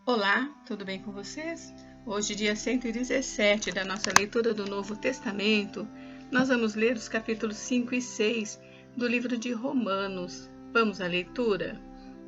Olá, tudo bem com vocês? Hoje, dia 117 da nossa leitura do Novo Testamento, nós vamos ler os capítulos 5 e 6 do livro de Romanos. Vamos à leitura?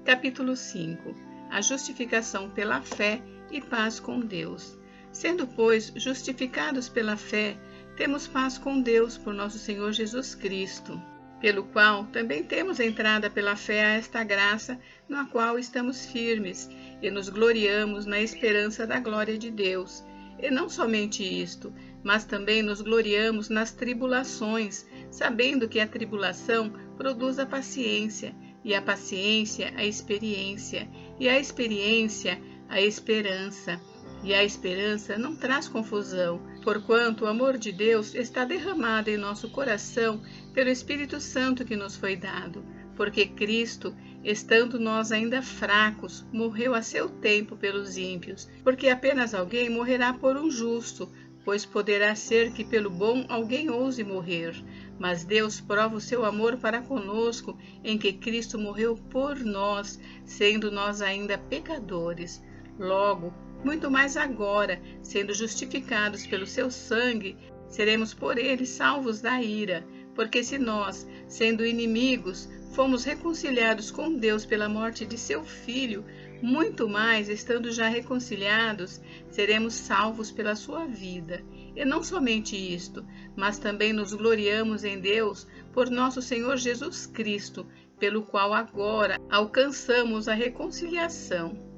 Capítulo 5. A justificação pela fé e paz com Deus. Sendo, pois, justificados pela fé, temos paz com Deus por nosso Senhor Jesus Cristo, pelo qual também temos entrada pela fé a esta graça, na qual estamos firmes, e nos gloriamos na esperança da glória de Deus. E não somente isto, mas também nos gloriamos nas tribulações, sabendo que a tribulação produz a paciência, e a paciência a experiência, e a experiência a esperança. E a esperança não traz confusão, porquanto o amor de Deus está derramado em nosso coração pelo Espírito Santo que nos foi dado. Porque Cristo, estando nós ainda fracos, morreu a seu tempo pelos ímpios. Porque apenas alguém morrerá por um justo, pois poderá ser que pelo bom alguém ouse morrer. Mas Deus prova o seu amor para conosco, em que Cristo morreu por nós, sendo nós ainda pecadores. Logo, muito mais agora, sendo justificados pelo seu sangue, seremos por ele salvos da ira. Porque se nós, sendo inimigos, fomos reconciliados com Deus pela morte de seu Filho, muito mais, estando já reconciliados, seremos salvos pela sua vida. E não somente isto, mas também nos gloriamos em Deus por nosso Senhor Jesus Cristo, pelo qual agora alcançamos a reconciliação.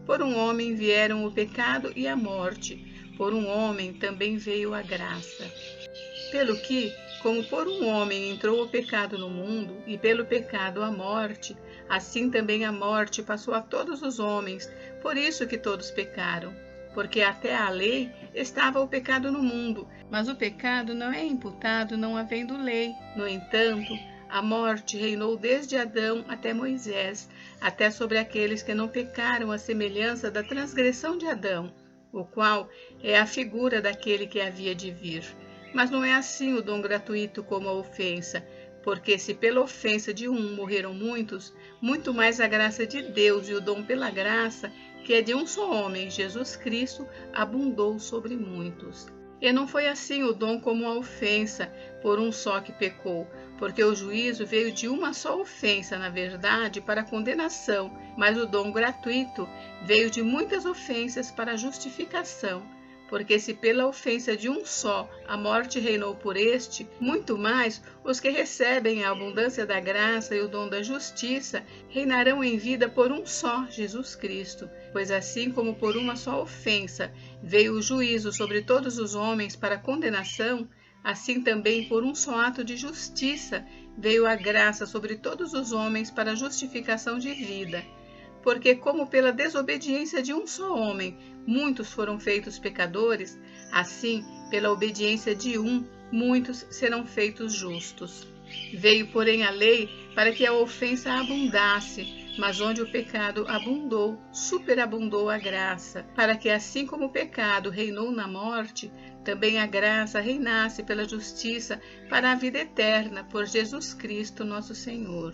Por um homem vieram o pecado e a morte, por um homem também veio a graça. Pelo que, como por um homem entrou o pecado no mundo, e pelo pecado a morte, assim também a morte passou a todos os homens, por isso que todos pecaram. Porque até a lei estava o pecado no mundo, mas o pecado não é imputado não havendo lei. No entanto, a morte reinou desde Adão até Moisés, até sobre aqueles que não pecaram à semelhança da transgressão de Adão, o qual é a figura daquele que havia de vir. Mas não é assim o dom gratuito como a ofensa, porque se pela ofensa de um morreram muitos, muito mais a graça de Deus e o dom pela graça, que é de um só homem, Jesus Cristo, abundou sobre muitos. E não foi assim o dom como a ofensa, por um só que pecou, porque o juízo veio de uma só ofensa, na verdade, para a condenação, mas o dom gratuito veio de muitas ofensas para a justificação. Porque se pela ofensa de um só a morte reinou por este, muito mais os que recebem a abundância da graça e o dom da justiça reinarão em vida por um só, Jesus Cristo. Pois assim como por uma só ofensa veio o juízo sobre todos os homens para condenação, assim também por um só ato de justiça veio a graça sobre todos os homens para a justificação de vida. Porque como pela desobediência de um só homem muitos foram feitos pecadores, assim, pela obediência de um, muitos serão feitos justos. Veio, porém, a lei para que a ofensa abundasse, mas onde o pecado abundou, superabundou a graça, para que assim como o pecado reinou na morte, também a graça reinasse pela justiça para a vida eterna, por Jesus Cristo nosso Senhor.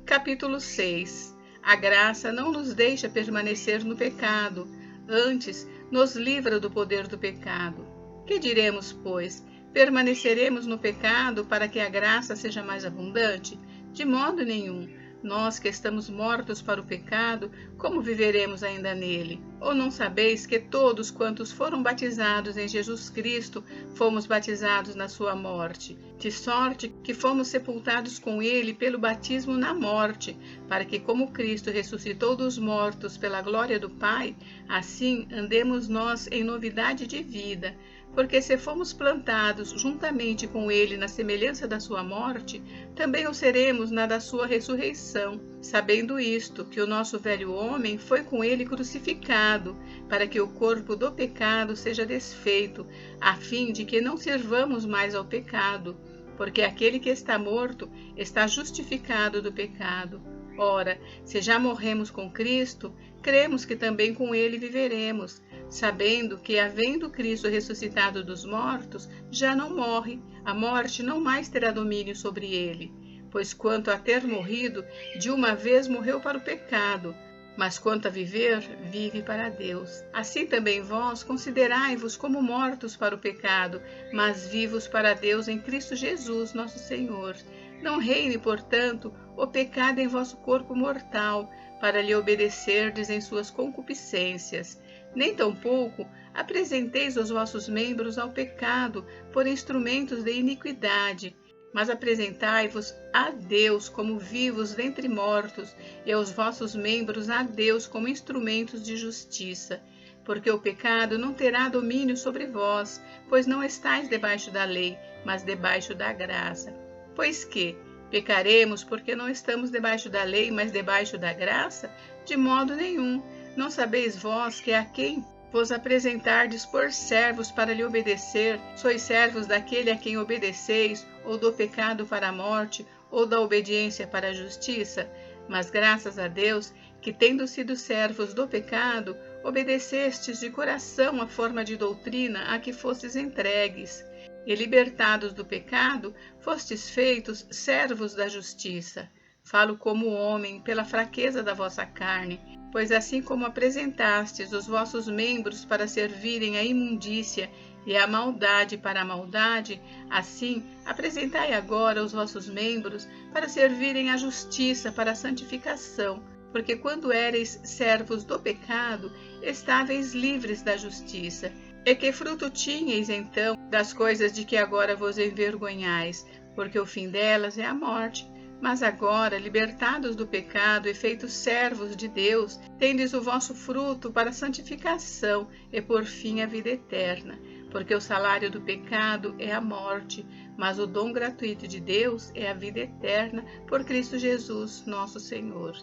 Capítulo 6. A graça não nos deixa permanecer no pecado, antes nos livra do poder do pecado. Que diremos, pois? Permaneceremos no pecado para que a graça seja mais abundante? De modo nenhum. Nós que estamos mortos para o pecado, como viveremos ainda nele? Ou não sabeis que todos quantos foram batizados em Jesus Cristo, fomos batizados na sua morte? De sorte que fomos sepultados com ele pelo batismo na morte, para que como Cristo ressuscitou dos mortos pela glória do Pai, assim andemos nós em novidade de vida. Porque se fomos plantados juntamente com ele na semelhança da sua morte, também o seremos na da sua ressurreição, sabendo isto, que o nosso velho homem foi com ele crucificado, para que o corpo do pecado seja desfeito, a fim de que não servamos mais ao pecado, porque aquele que está morto está justificado do pecado. Ora, se já morremos com Cristo, cremos que também com ele viveremos, sabendo que, havendo Cristo ressuscitado dos mortos, já não morre, a morte não mais terá domínio sobre ele. Pois quanto a ter morrido, de uma vez morreu para o pecado, Mas quanto a viver, vive para Deus. Assim também vós considerai-vos como mortos para o pecado, mas vivos para Deus em Cristo Jesus, nosso Senhor. Não reine, portanto, o pecado em vosso corpo mortal, para lhe obedecerdes em suas concupiscências. Nem tampouco apresenteis os vossos membros ao pecado por instrumentos de iniquidade, mas apresentai-vos a Deus como vivos dentre mortos, e aos vossos membros a Deus como instrumentos de justiça. Porque o pecado não terá domínio sobre vós, pois não estáis debaixo da lei, mas debaixo da graça. Pois que pecaremos porque não estamos debaixo da lei, mas debaixo da graça? De modo nenhum. Não sabeis vós que a quem vos apresentardes por servos para lhe obedecer, sois servos daquele a quem obedeceis, ou do pecado para a morte, ou da obediência para a justiça? Mas graças a Deus, que tendo sido servos do pecado, obedecestes de coração a forma de doutrina a que fostes entregues. E libertados do pecado, fostes feitos servos da justiça. Falo como homem, pela fraqueza da vossa carne, pois assim como apresentastes os vossos membros para servirem à imundícia e à maldade para a maldade, assim apresentai agora os vossos membros para servirem à justiça para a santificação, porque quando éreis servos do pecado, estáveis livres da justiça. E que fruto tinhais então das coisas de que agora vos envergonhais? Porque o fim delas é a morte. Mas agora, libertados do pecado e feitos servos de Deus, tendes o vosso fruto para a santificação e por fim a vida eterna. Porque o salário do pecado é a morte, mas o dom gratuito de Deus é a vida eterna por Cristo Jesus, nosso Senhor.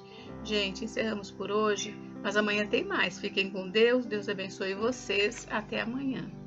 Gente, encerramos por hoje, mas amanhã tem mais. Fiquem com Deus, Deus abençoe vocês. Até amanhã.